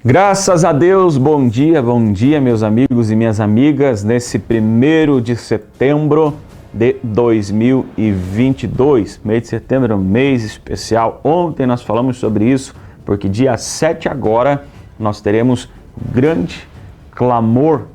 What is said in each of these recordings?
Graças a Deus, bom dia, meus amigos e minhas amigas, nesse 1º de setembro de 2022. Mês de setembro é um mês especial. Ontem nós falamos sobre isso, porque dia 7 agora nós teremos grande clamor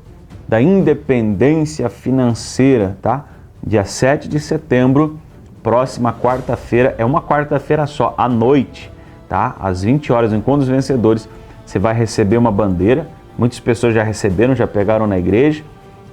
da independência financeira, tá? Dia 7 de setembro, próxima quarta-feira, é uma quarta-feira só, à noite, tá? Às 20 horas, no Encontro dos Vencedores, você vai receber uma bandeira. Muitas pessoas já receberam, já pegaram na igreja.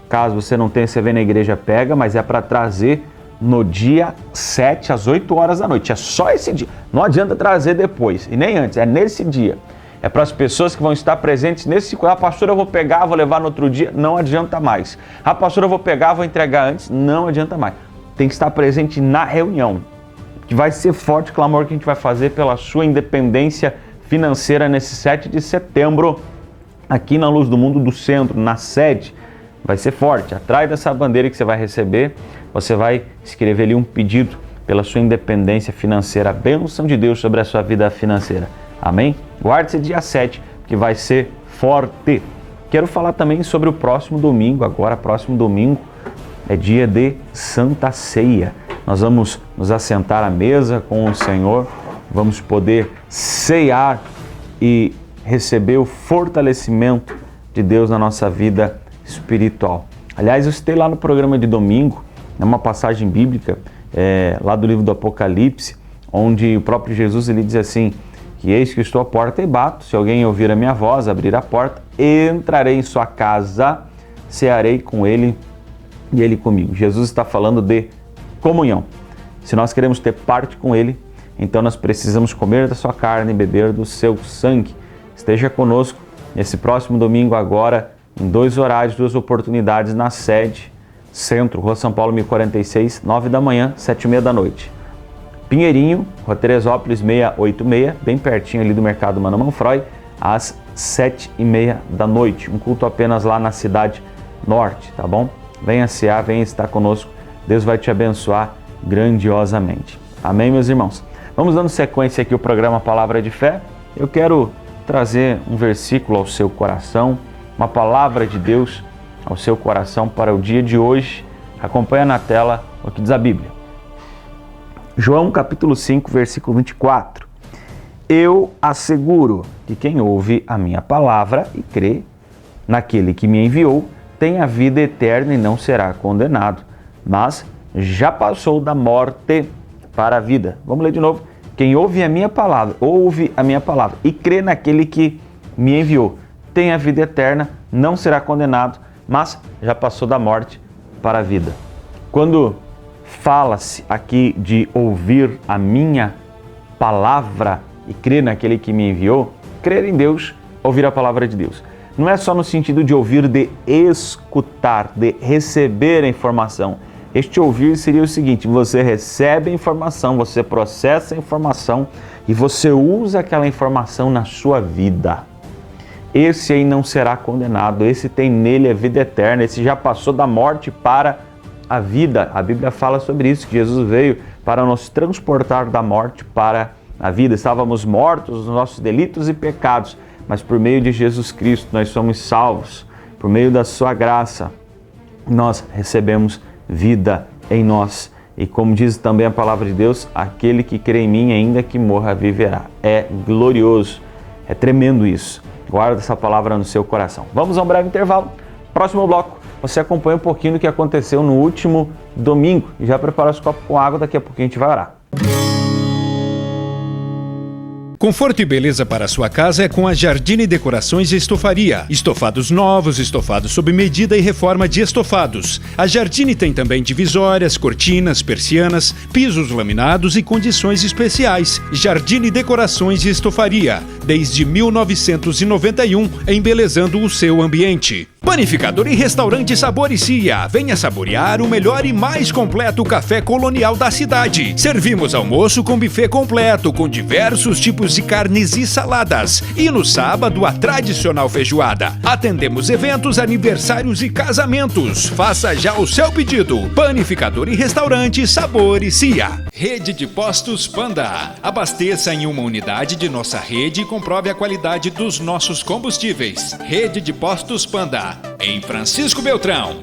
Caso você não tenha, você vem na igreja, pega, mas é para trazer no dia 7 às 8 horas da noite. É só esse dia. Não adianta trazer depois e nem antes, é nesse dia. É para as pessoas que vão estar presentes nesse. Ah, pastora, eu vou pegar, vou levar no outro dia. Não adianta mais. Ah, pastora, eu vou pegar, vou entregar antes. Não adianta mais. Tem que estar presente na reunião. Que vai ser forte o clamor que a gente vai fazer pela sua independência financeira nesse 7 de setembro, aqui na Luz do Mundo do Centro, na sede. Vai ser forte. Atrás dessa bandeira que você vai receber, você vai escrever ali um pedido pela sua independência financeira, a bênção de Deus sobre a sua vida financeira. Amém? Guarde esse dia 7, que vai ser forte. Quero falar também sobre o próximo domingo. Agora, próximo domingo é dia de Santa Ceia. Nós vamos nos assentar à mesa com o Senhor, vamos poder ceiar e receber o fortalecimento de Deus na nossa vida espiritual. Aliás, eu citei lá no programa de domingo, uma passagem bíblica, lá do livro do Apocalipse, onde o próprio Jesus ele diz assim, que eis que estou à porta e bato, se alguém ouvir a minha voz, abrir a porta, entrarei em sua casa, cearei com ele e ele comigo. Jesus está falando de comunhão. Se nós queremos ter parte com ele, então nós precisamos comer da sua carne e beber do seu sangue. Esteja conosco nesse próximo domingo agora, em 2 horários, 2 oportunidades na sede, Centro, Rua São Paulo 1046, 9 da manhã, 7h30 da noite. Pinheirinho, Rua Teresópolis 686, bem pertinho ali do Mercado Mano Manfroy, às 7h30 da noite. Um culto apenas lá na Cidade Norte, tá bom? Venha cear, venha estar conosco. Deus vai te abençoar grandiosamente. Amém, meus irmãos? Vamos dando sequência aqui ao programa Palavra de Fé. Eu quero trazer um versículo ao seu coração, uma palavra de Deus ao seu coração para o dia de hoje. Acompanha na tela o que diz a Bíblia. João capítulo 5, versículo 24. Eu asseguro que quem ouve a minha palavra e crê naquele que me enviou tem a vida eterna e não será condenado, mas já passou da morte para a vida. Vamos ler de novo. Quem ouve a minha palavra e crê naquele que me enviou, tem a vida eterna, não será condenado, mas já passou da morte para a vida. Quando fala-se aqui de ouvir a minha palavra e crer naquele que me enviou, crer em Deus, ouvir a palavra de Deus. Não é só no sentido de ouvir, de escutar, de receber a informação. Este ouvir seria o seguinte: você recebe a informação, você processa a informação e você usa aquela informação na sua vida. Esse aí não será condenado, esse tem nele a vida eterna, esse já passou da morte para a vida. A Bíblia fala sobre isso, que Jesus veio para nos transportar da morte para a vida. Estávamos mortos nos nossos delitos e pecados, mas por meio de Jesus Cristo nós somos salvos. Por meio da sua graça nós recebemos vida em nós. E como diz também a palavra de Deus, aquele que crê em mim, ainda que morra, viverá. É glorioso, é tremendo isso. Guarda essa palavra no seu coração. Vamos a um breve intervalo. Próximo bloco, você acompanha um pouquinho do que aconteceu no último domingo. E já prepara os copos com água, daqui a pouquinho a gente vai orar. Conforto e beleza para a sua casa é com a Jardine Decorações e Estofaria. Estofados novos, estofados sob medida e reforma de estofados. A Jardine tem também divisórias, cortinas, persianas, pisos laminados e condições especiais. Jardine Decorações e Estofaria, desde 1991, embelezando o seu ambiente. Panificador e Restaurante Sabor e Cia. Venha saborear o melhor e mais completo café colonial da cidade. Servimos almoço com buffet completo, com diversos tipos de carnes e saladas. E no sábado, a tradicional feijoada. Atendemos eventos, aniversários e casamentos. Faça já o seu pedido. Panificador e Restaurante Sabor e Cia. Rede de Postos Panda. Abasteça em uma unidade de nossa rede com comprove a qualidade dos nossos combustíveis. Rede de Postos Panda, em Francisco Beltrão,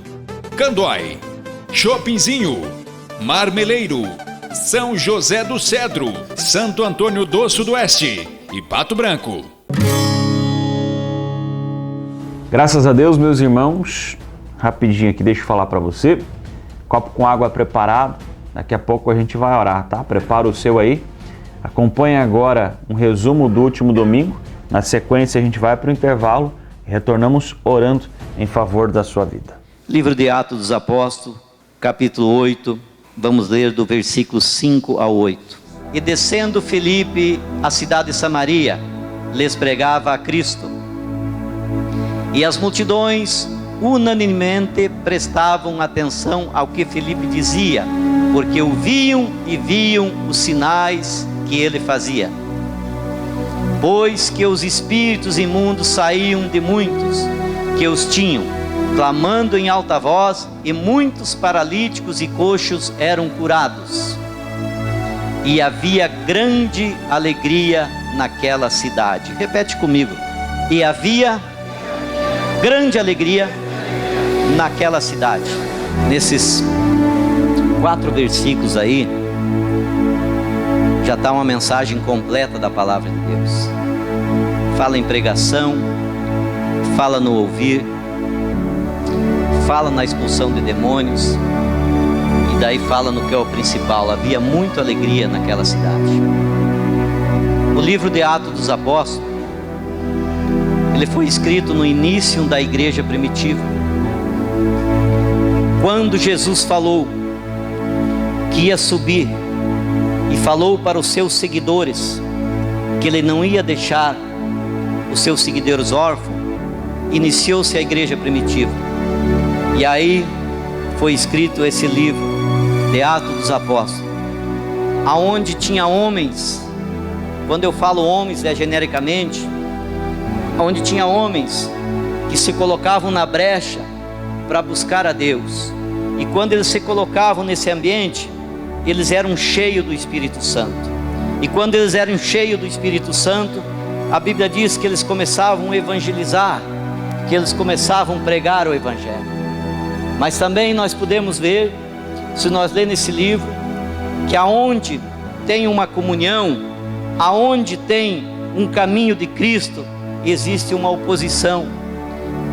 Candói, Shoppingzinho, Marmeleiro, São José do Cedro, Santo Antônio do Sudoeste e Pato Branco. Graças a Deus, meus irmãos, rapidinho aqui, deixa eu falar para você, copo com água preparado, daqui a pouco a gente vai orar, tá? Prepara o seu aí, acompanhe agora um resumo do último domingo, na sequência a gente vai para o intervalo e retornamos orando em favor da sua vida. Livro de Atos dos Apóstolos, capítulo 8, vamos ler do versículo 5 ao 8. E descendo Filipe à cidade de Samaria, lhes pregava a Cristo. E as multidões unanimemente prestavam atenção ao que Filipe dizia, porque ouviam e viam os sinais que ele fazia. Pois que os espíritos imundos saíam de muitos que os tinham, clamando em alta voz, e muitos paralíticos e coxos eram curados. E havia grande alegria naquela cidade. Repete comigo. E havia grande alegria naquela cidade. Nesses 4 versículos aí, já está uma mensagem completa da palavra de Deus. Fala em pregação, fala no ouvir, fala na expulsão de demônios, e daí fala no que é o principal. Havia muita alegria naquela cidade. O livro de Atos dos Apóstolos, ele foi escrito no início da igreja primitiva, quando Jesus falou que ia subir e falou para os seus seguidores que ele não ia deixar os seus seguidores órfãos. Iniciou-se a igreja primitiva, e aí foi escrito esse livro de Atos dos Apóstolos, aonde tinha homens. Quando eu falo homens, é genericamente, onde tinha homens que se colocavam na brecha para buscar a Deus. E quando eles se colocavam nesse ambiente, eles eram cheios do Espírito Santo. E quando eles eram cheios do Espírito Santo, a Bíblia diz que eles começavam a evangelizar, que eles começavam a pregar o Evangelho. Mas também nós podemos ver, se nós lermos esse livro, que aonde tem uma comunhão, aonde tem um caminho de Cristo, existe uma oposição.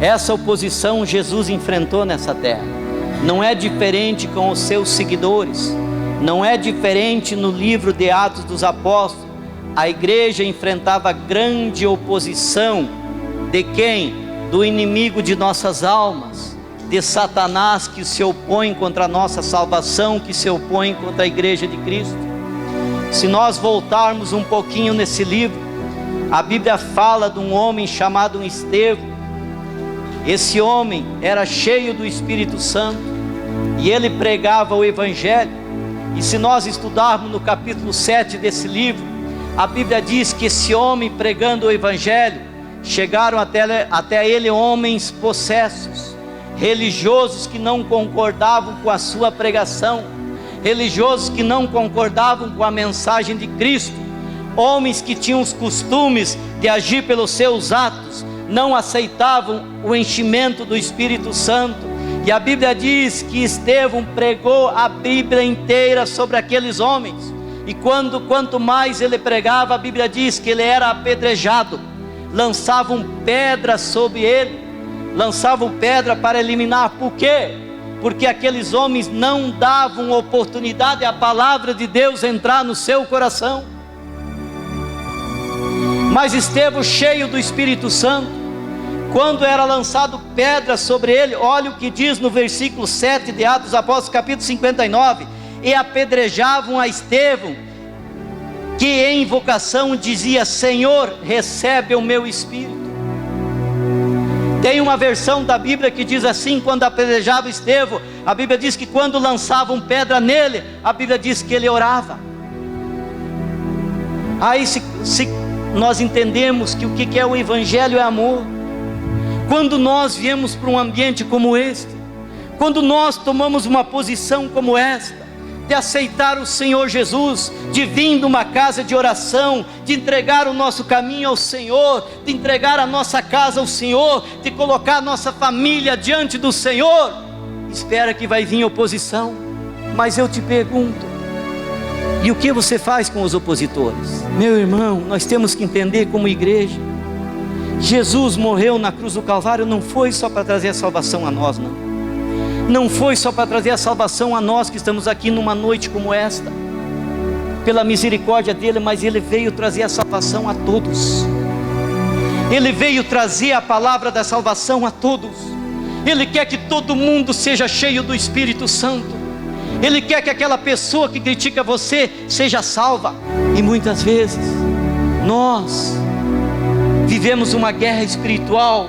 Essa oposição Jesus enfrentou nessa terra. Não é diferente com os seus seguidores, não é diferente no livro de Atos dos Apóstolos. A igreja enfrentava grande oposição de quem? Do inimigo de nossas almas, de Satanás, que se opõe contra a nossa salvação, que se opõe contra a igreja de Cristo. Se nós voltarmos um pouquinho nesse livro, a Bíblia fala de um homem chamado Estevão. Esse homem era cheio do Espírito Santo e ele pregava o Evangelho. E se nós estudarmos no capítulo 7 desse livro, a Bíblia diz que esse homem pregando o Evangelho, chegaram até ele homens possessos, religiosos que não concordavam com a sua pregação, religiosos que não concordavam com a mensagem de Cristo, homens que tinham os costumes de agir pelos seus atos, não aceitavam o enchimento do Espírito Santo. E a Bíblia diz que Estevão pregou a Bíblia inteira sobre aqueles homens. E quanto mais ele pregava, a Bíblia diz que ele era apedrejado. Lançavam pedras sobre ele, lançavam pedra para eliminar. Por quê? Porque aqueles homens não davam oportunidade à palavra de Deus entrar no seu coração. Mas Estevão, cheio do Espírito Santo, quando era lançado pedra sobre ele, olha o que diz no versículo 7 de Atos dos Apóstolos, capítulo 59, e apedrejavam a Estevão, que em invocação dizia: Senhor, recebe o meu espírito. Tem uma versão da Bíblia que diz assim: quando apedrejava Estevão, a Bíblia diz que quando lançavam pedra nele, a Bíblia diz que ele orava. Aí se nós entendemos que o que é o Evangelho é amor. Quando nós viemos para um ambiente como este, quando nós tomamos uma posição como esta, de aceitar o Senhor Jesus, de vir de uma casa de oração, de entregar o nosso caminho ao Senhor, de entregar a nossa casa ao Senhor, de colocar a nossa família diante do Senhor, espera que vai vir oposição. Mas eu te pergunto, e o que você faz com os opositores? Meu irmão, nós temos que entender como igreja, Jesus morreu na cruz do Calvário, não foi só para trazer a salvação a nós, não. Não foi só para trazer a salvação a nós que estamos aqui numa noite como esta, pela misericórdia dele, mas ele veio trazer a salvação a todos. Ele veio trazer a palavra da salvação a todos. Ele quer que todo mundo seja cheio do Espírito Santo. Ele quer que aquela pessoa que critica você seja salva. E muitas vezes nós vivemos uma guerra espiritual,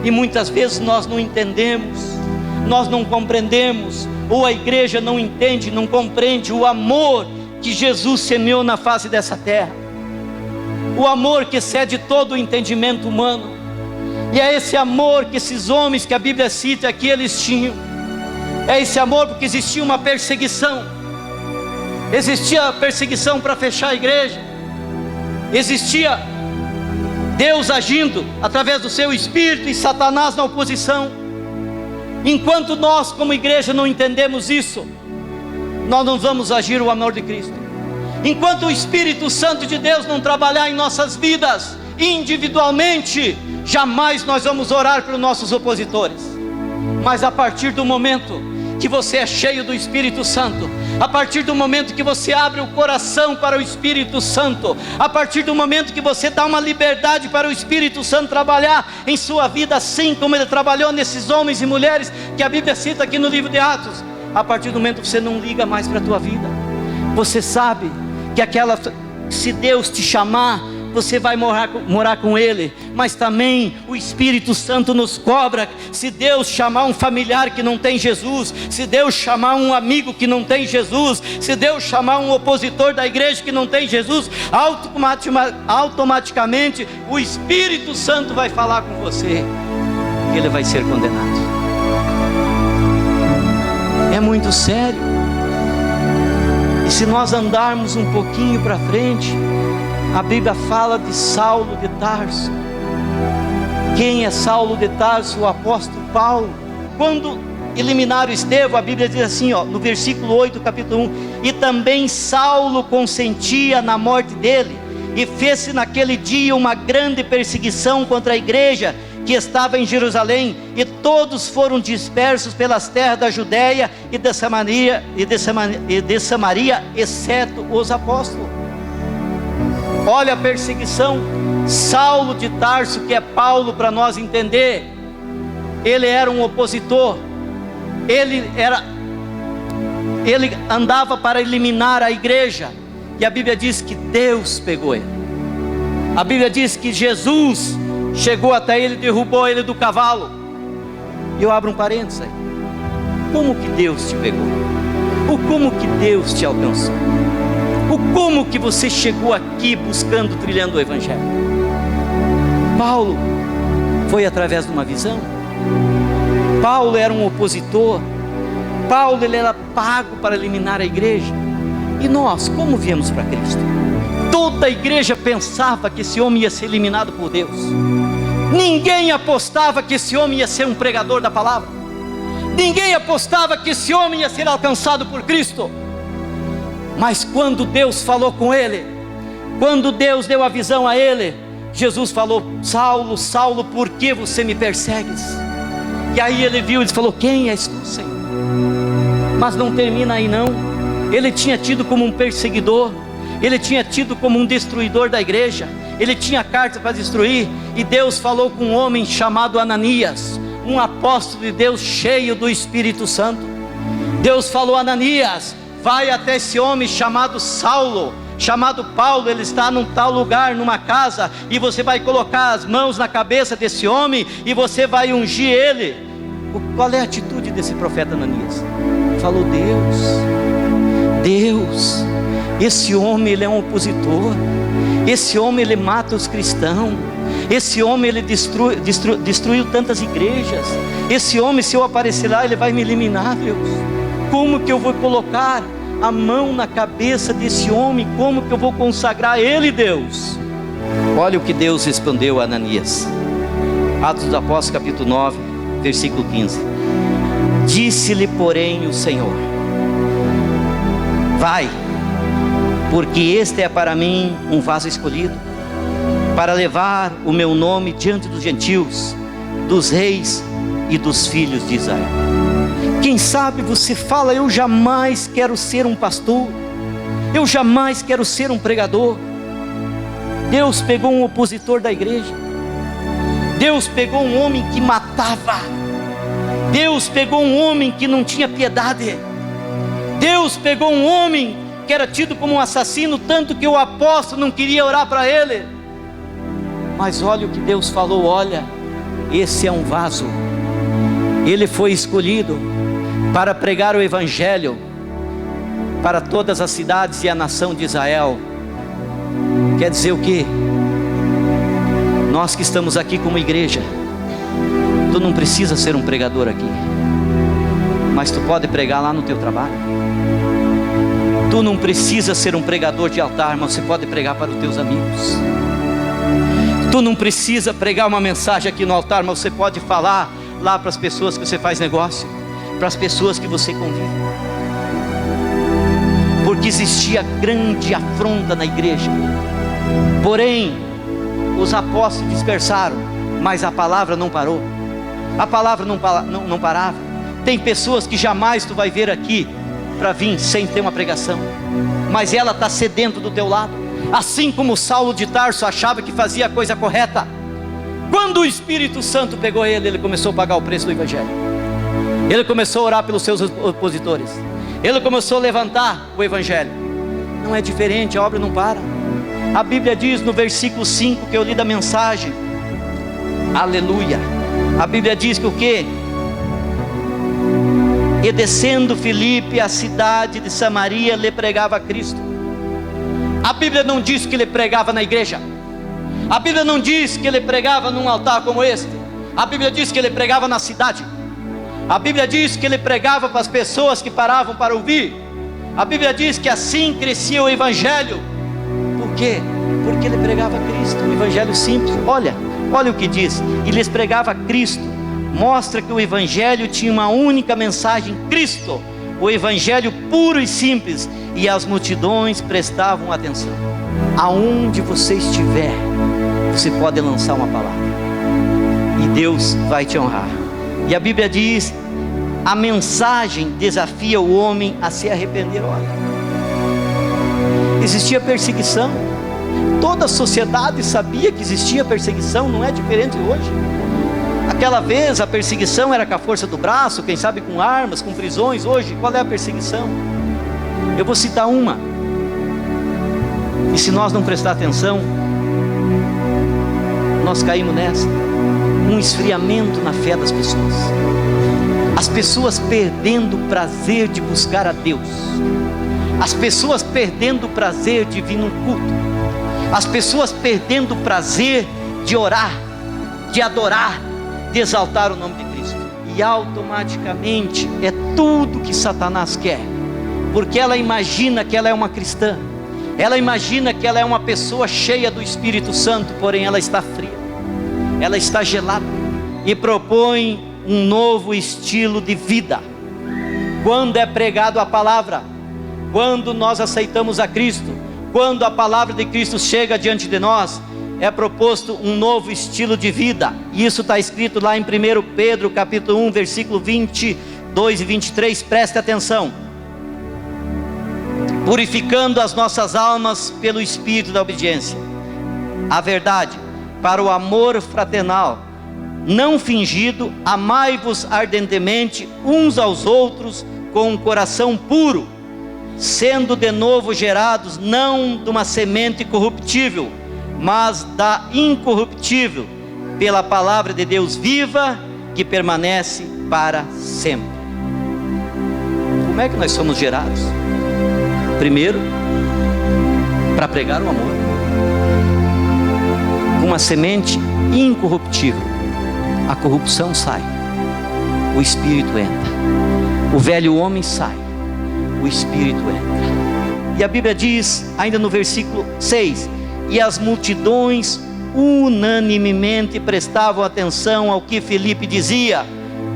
e muitas vezes nós não entendemos, nós não compreendemos, ou a igreja não entende, não compreende o amor que Jesus semeou na face dessa terra, o amor que excede todo o entendimento humano. E é esse amor que esses homens que a Bíblia cita aqui, eles tinham. É esse amor, porque existia uma perseguição, existia perseguição para fechar a igreja, existia Deus agindo através do seu Espírito e Satanás na oposição. Enquanto nós como igreja não entendemos isso, nós não vamos agir o amor de Cristo. Enquanto o Espírito Santo de Deus não trabalhar em nossas vidas, individualmente, jamais nós vamos orar pelos nossos opositores. Mas a partir do momento que você é cheio do Espírito Santo, a partir do momento que você abre o coração para o Espírito Santo, a partir do momento que você dá uma liberdade para o Espírito Santo trabalhar em sua vida, assim como ele trabalhou nesses homens e mulheres que a Bíblia cita aqui no livro de Atos, a partir do momento que você não liga mais para a tua vida, você sabe que se Deus te chamar, você vai morar com Ele. Mas também o Espírito Santo nos cobra. Se Deus chamar um familiar que não tem Jesus, se Deus chamar um amigo que não tem Jesus, se Deus chamar um opositor da igreja que não tem Jesus, automaticamente o Espírito Santo vai falar com você e ele vai ser condenado. É muito sério. E se nós andarmos um pouquinho para frente, a Bíblia fala de Saulo de Tarso. Quem é Saulo de Tarso? O apóstolo Paulo. Quando eliminaram Estevão, a Bíblia diz assim, no versículo 8, capítulo 1: e também Saulo consentia na morte dele, e fez-se naquele dia uma grande perseguição contra a igreja que estava em Jerusalém, e todos foram dispersos pelas terras da Judéia e de Samaria, exceto os apóstolos. Olha a perseguição. Saulo de Tarso, que é Paulo para nós entender, ele era um opositor, ele andava para eliminar a igreja, e a Bíblia diz que Deus pegou ele. A Bíblia diz que Jesus chegou até ele, derrubou ele do cavalo. E eu abro um parênteses aí. Como que Deus te pegou? Ou como que Deus te alcançou? Ou como que você chegou aqui buscando, trilhando o Evangelho? Paulo foi através de uma visão. Paulo era um opositor. Paulo, ele era pago para eliminar a igreja. E nós, como viemos para Cristo? Toda a igreja pensava que esse homem ia ser eliminado por Deus. Ninguém apostava que esse homem ia ser um pregador da palavra. Ninguém apostava que esse homem ia ser alcançado por Cristo. Mas quando Deus falou com ele, quando Deus deu a visão a ele, Jesus falou: Saulo, Saulo, por que você me persegues? E aí ele viu e falou: quem és tu, Senhor? Mas não termina aí não. Ele tinha tido como um perseguidor, ele tinha tido como um destruidor da igreja, ele tinha carta para destruir. E Deus falou com um homem chamado Ananias, um apóstolo de Deus cheio do Espírito Santo. Deus falou: Ananias, vai até esse homem chamado Saulo, chamado Paulo, ele está num tal lugar, numa casa, e você vai colocar as mãos na cabeça desse homem, e você vai ungir ele. Qual é a atitude desse profeta Ananias? Falou: Deus, esse homem ele é um opositor, esse homem ele mata os cristãos, esse homem ele destruiu tantas igrejas, esse homem, se eu aparecer lá, ele vai me eliminar, Deus. Como que eu vou colocar a mão na cabeça desse homem, como que eu vou consagrar ele, Deus? Olha o que Deus respondeu a Ananias. Atos dos Apóstolos, capítulo 9, versículo 15. Disse-lhe, porém, o Senhor: vai, porque este é para mim um vaso escolhido, para levar o meu nome diante dos gentios, dos reis e dos filhos de Israel. Quem sabe você fala: eu jamais quero ser um pastor, eu jamais quero ser um pregador. Deus pegou um opositor da igreja, Deus pegou um homem que matava, Deus pegou um homem que não tinha piedade, Deus pegou um homem que era tido como um assassino, tanto que o apóstolo não queria orar para ele. Mas olha o que Deus falou: olha, esse é um vaso, ele foi escolhido para pregar o evangelho para todas as cidades e a nação de Israel. Quer dizer o quê? Nós que estamos aqui como igreja, tu não precisa ser um pregador aqui, mas tu pode pregar lá no teu trabalho. Tu não precisa ser um pregador de altar, mas você pode pregar para os teus amigos. Tu não precisa pregar uma mensagem aqui no altar, mas você pode falar lá para as pessoas que você faz negócio, para as pessoas que você convive. Porque existia grande afronta na igreja. Porém, os apóstolos dispersaram, mas a palavra não parou. A palavra não parava. Tem pessoas que jamais tu vai ver aqui para vir sem ter uma pregação, mas ela está sedento do teu lado. Assim como Saulo de Tarso achava que fazia a coisa correta, quando o Espírito Santo pegou ele, ele começou a pagar o preço do evangelho. Ele começou a orar pelos seus opositores, ele começou a levantar o evangelho. Não é diferente, a obra não para. A Bíblia diz no versículo 5 que eu li da mensagem, aleluia, a Bíblia diz que o quê? E descendo Filipe à cidade de Samaria, lhe pregava a Cristo. A Bíblia não diz que ele pregava na igreja, a Bíblia não diz que ele pregava num altar como este, a Bíblia diz que ele pregava na cidade, a Bíblia diz que ele pregava para as pessoas que paravam para ouvir. A Bíblia diz que assim crescia o evangelho. Por quê? Porque ele pregava Cristo, um evangelho simples. Olha o que diz: e lhes pregava Cristo. Mostra que o evangelho tinha uma única mensagem: Cristo, o evangelho puro e simples, e as multidões prestavam atenção. Aonde você estiver, você pode lançar uma palavra e Deus vai te honrar. E a Bíblia diz: a mensagem desafia o homem a se arrepender. Olha, existia perseguição, toda a sociedade sabia que existia perseguição, não é diferente hoje. Aquela vez a perseguição era com a força do braço, quem sabe com armas, com prisões. Hoje, qual é a perseguição? Eu vou citar uma, e se nós não prestar atenção, nós caímos nessa: um esfriamento na fé das pessoas. As pessoas perdendo o prazer de buscar a Deus, as pessoas perdendo o prazer de vir num culto, as pessoas perdendo o prazer de orar, de adorar, de exaltar o nome de Cristo. E automaticamente é tudo que Satanás quer, porque ela imagina que ela é uma cristã, ela imagina que ela é uma pessoa cheia do Espírito Santo, porém ela está fria, ela está gelada, e propõe um novo estilo de vida. Quando é pregado a palavra, quando nós aceitamos a Cristo, quando a palavra de Cristo chega diante de nós, é proposto um novo estilo de vida. E isso está escrito lá em 1 Pedro capítulo 1, versículo 22 e 23, preste atenção: purificando as nossas almas pelo espírito da obediência à verdade, para o amor fraternal não fingido, amai-vos ardentemente uns aos outros com um coração puro, sendo de novo gerados, não de uma semente corruptível, mas da incorruptível, pela palavra de Deus viva, que permanece para sempre. Como é que nós somos gerados? Primeiro, para pregar o amor, com uma semente incorruptível. A corrupção sai, o espírito entra, o velho homem sai, o Espírito entra. E a Bíblia diz, ainda no versículo 6, e as multidões unanimemente prestavam atenção ao que Filipe dizia,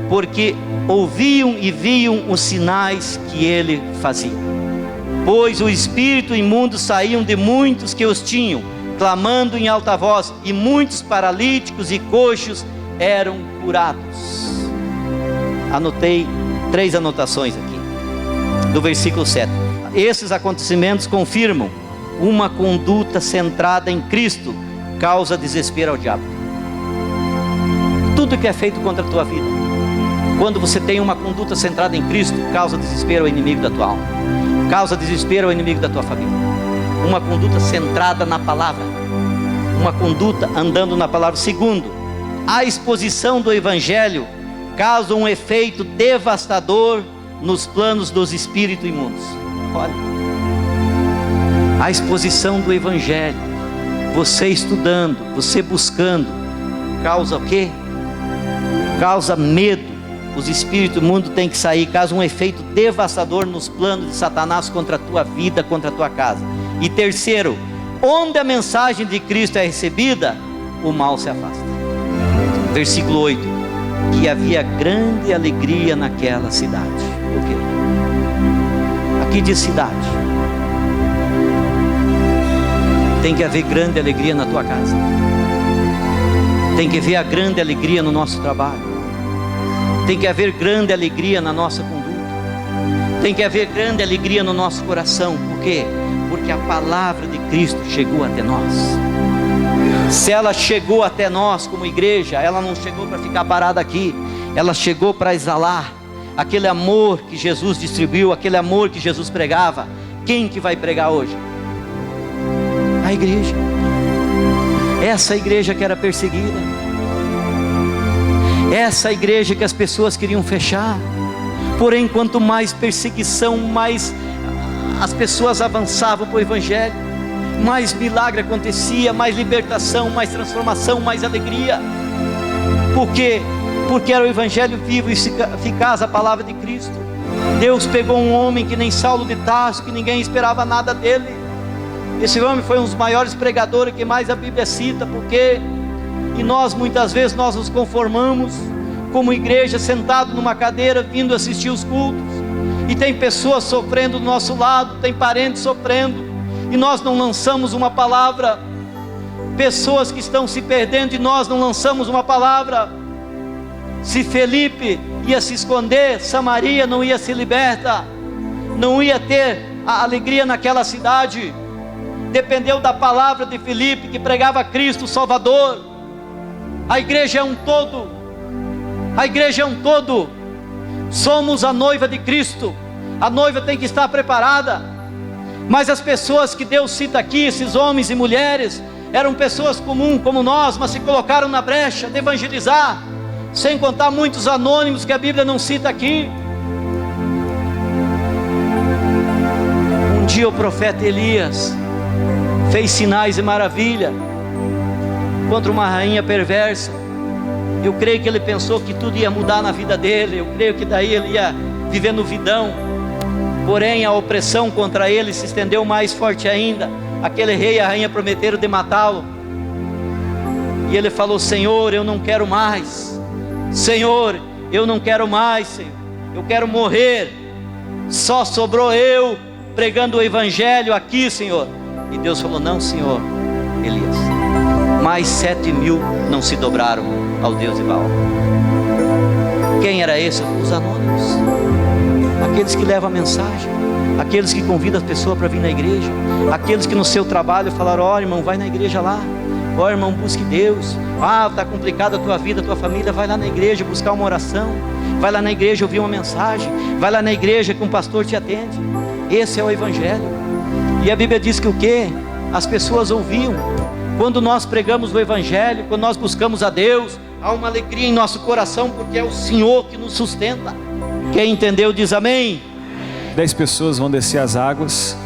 porque ouviam e viam os sinais que ele fazia. Pois o espírito imundo saíam de muitos que os tinham, clamando em alta voz, e muitos paralíticos e coxos eram curados. Anotei 3 anotações aqui, do versículo 7. Esses acontecimentos confirmam uma conduta centrada em Cristo, causa desespero ao diabo. Tudo que é feito contra a tua vida, quando você tem uma conduta centrada em Cristo, causa desespero ao inimigo da tua alma, causa desespero ao inimigo da tua família. Uma conduta centrada na palavra, uma conduta andando na palavra. Segundo, a exposição do Evangelho causa um efeito devastador nos planos dos espíritos imundos. Olha, a exposição do Evangelho, você estudando, você buscando, causa o quê? Causa medo. Os espíritos imundos têm que sair, causa um efeito devastador nos planos de Satanás contra a tua vida, contra a tua casa. E terceiro, onde a mensagem de Cristo é recebida, o mal se afasta. Versículo 8, que havia grande alegria naquela cidade. Ok? Aqui diz cidade. Tem que haver grande alegria na tua casa. Tem que haver a grande alegria no nosso trabalho. Tem que haver grande alegria na nossa conduta. Tem que haver grande alegria no nosso coração. Por quê? Porque a palavra de Cristo chegou até nós. Se ela chegou até nós como igreja, ela não chegou para ficar parada aqui. Ela chegou para exalar aquele amor que Jesus distribuiu, aquele amor que Jesus pregava. Quem que vai pregar hoje? A igreja. Essa igreja que era perseguida. Essa igreja que as pessoas queriam fechar. Porém, quanto mais perseguição, mais as pessoas avançavam para o Evangelho, mais milagre acontecia, mais libertação, mais transformação, mais alegria. Por quê? Porque era o Evangelho vivo e eficaz, a palavra de Cristo. Deus pegou um homem que nem Saulo de Tarso, que ninguém esperava nada dele. Esse homem foi um dos maiores pregadores que mais a Bíblia cita. Por quê? E nós muitas vezes nós nos conformamos como igreja, sentado numa cadeira, vindo assistir os cultos, e tem pessoas sofrendo do nosso lado, tem parentes sofrendo, e nós não lançamos uma palavra. Pessoas que estão se perdendo e nós não lançamos uma palavra. Se Felipe ia se esconder, Samaria não ia ser liberta, não ia ter a alegria naquela cidade. Dependeu da palavra de Felipe, que pregava Cristo Salvador. A igreja é um todo. A igreja é um todo. Somos a noiva de Cristo. A noiva tem que estar preparada. Mas as pessoas que Deus cita aqui, esses homens e mulheres, eram pessoas comuns como nós, mas se colocaram na brecha de evangelizar. Sem contar muitos anônimos que a Bíblia não cita aqui. Um dia o profeta Elias fez sinais e maravilha contra uma rainha perversa. Eu creio que ele pensou que tudo ia mudar na vida dele. Eu creio que daí ele ia viver no vidão. Porém a opressão contra ele se estendeu mais forte ainda. Aquele rei e a rainha prometeram de matá-lo. E ele falou: Senhor, eu não quero mais. Senhor, eu não quero mais, Senhor. Eu quero morrer. Só sobrou eu pregando o evangelho aqui, Senhor. E Deus falou: não, Senhor, Elias, mais 7.000 não se dobraram ao Deus de Baal. Quem era esse? Os anônimos. Aqueles que levam a mensagem, aqueles que convidam as pessoas para vir na igreja, aqueles que no seu trabalho falaram: ó, irmão, vai na igreja lá. Ó, irmão, busque Deus. Ah, está complicada a tua vida, a tua família. Vai lá na igreja buscar uma oração. Vai lá na igreja ouvir uma mensagem. Vai lá na igreja que um pastor te atende. Esse é o evangelho. E a Bíblia diz que o quê? As pessoas ouviam. Quando nós pregamos o evangelho, quando nós buscamos a Deus, há uma alegria em nosso coração, porque é o Senhor que nos sustenta. Quem entendeu diz amém. 10 pessoas vão descer as águas.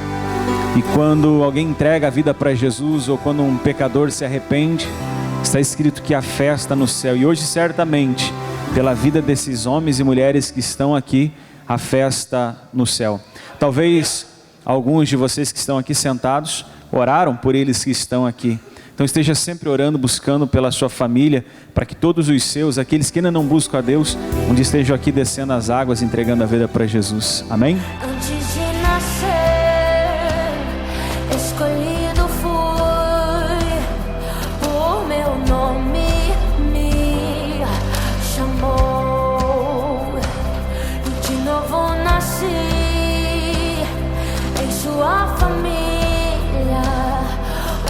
E quando alguém entrega a vida para Jesus, ou quando um pecador se arrepende, está escrito que há festa no céu. E hoje certamente, pela vida desses homens e mulheres que estão aqui, a festa no céu. Talvez alguns de vocês que estão aqui sentados oraram por eles que estão aqui. Então esteja sempre orando, buscando pela sua família, para que todos os seus, aqueles que ainda não buscam a Deus, onde estejam aqui descendo as águas, entregando a vida para Jesus. Amém? Antes de nascer, escolhido fui, por meu nome me chamou, e de novo nasci em sua família.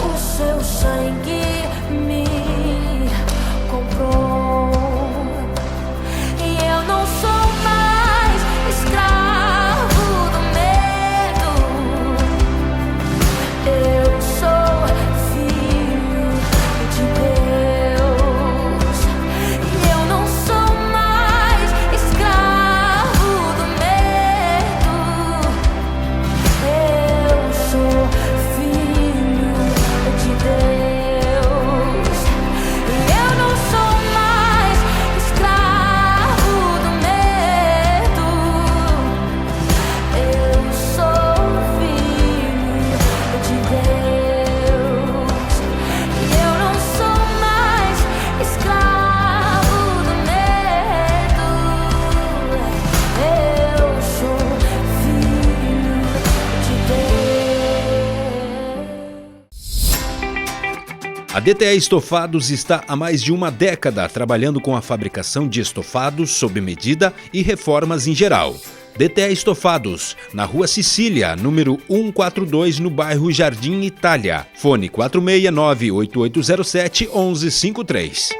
O seu sangue me comprou, e eu não sou mais escravo do medo. Eu sou filho de Deus, e eu não sou mais escravo do medo. Eu sou filho de Deus, e eu não sou mais escravo do medo. Eu sou filho de Deus, e eu não sou mais escravo do medo. Eu sou filho de Deus. A DTE Estofados está há mais de uma década trabalhando com a fabricação de estofados sob medida e reformas em geral. DTE Estofados, na Rua Sicília, número 142, no bairro Jardim Itália. Fone 469-8807-1153.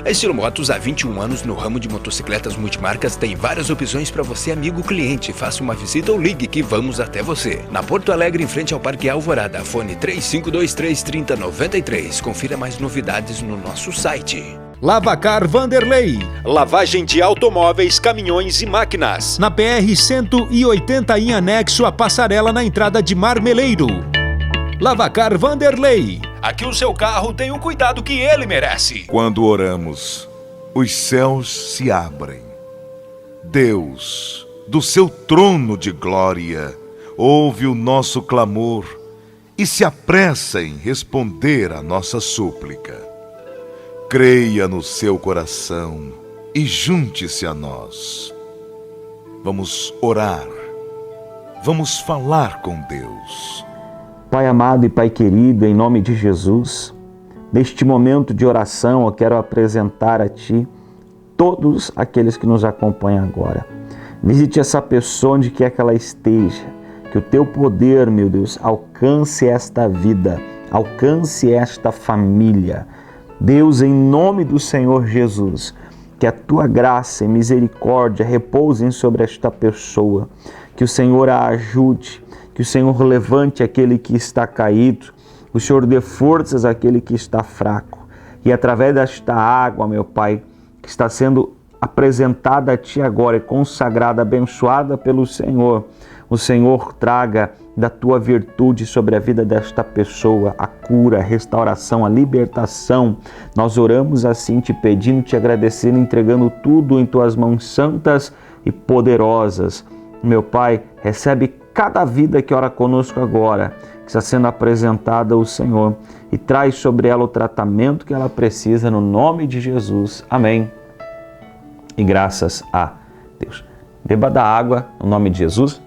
A Estilo Motos, há 21 anos no ramo de motocicletas multimarcas, tem várias opções para você, amigo cliente. Faça uma visita ou ligue que vamos até você. Na Porto Alegre, em frente ao Parque Alvorada, fone 3523-3093. Confira mais novidades no nosso site. Lavacar Vanderlei, lavagem de automóveis, caminhões e máquinas. Na PR 180 em anexo à passarela na entrada de Marmeleiro. Lavacar Vanderlei, aqui o seu carro tem o cuidado que ele merece. Quando oramos, os céus se abrem. Deus, do seu trono de glória, ouve o nosso clamor e se apressa em responder à nossa súplica. Creia no seu coração e junte-se a nós. Vamos orar. Vamos falar com Deus. Pai amado e Pai querido, em nome de Jesus, neste momento de oração eu quero apresentar a Ti todos aqueles que nos acompanham agora. Visite essa pessoa onde quer que ela esteja, que o Teu poder, meu Deus, alcance esta vida, alcance esta família. Deus, em nome do Senhor Jesus, que a Tua graça e misericórdia repousem sobre esta pessoa, que o Senhor a ajude, que o Senhor levante aquele que está caído, o Senhor dê forças àquele que está fraco. E através desta água, meu Pai, que está sendo apresentada a Ti agora e consagrada, abençoada pelo Senhor, o Senhor traga da Tua virtude sobre a vida desta pessoa, a cura, a restauração, a libertação. Nós oramos assim, Te pedindo, Te agradecendo, entregando tudo em Tuas mãos santas e poderosas. Meu Pai, recebe cada vida que ora conosco agora, que está sendo apresentada ao Senhor, e traz sobre ela o tratamento que ela precisa, no nome de Jesus. Amém. E graças a Deus. Beba da água, no nome de Jesus.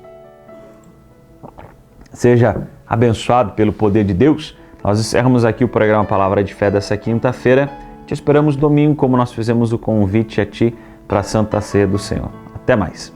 Seja abençoado pelo poder de Deus. Nós encerramos aqui o programa Palavra de Fé dessa quinta-feira. Te esperamos domingo, como nós fizemos o convite a Ti para a Santa Ceia do Senhor. Até mais.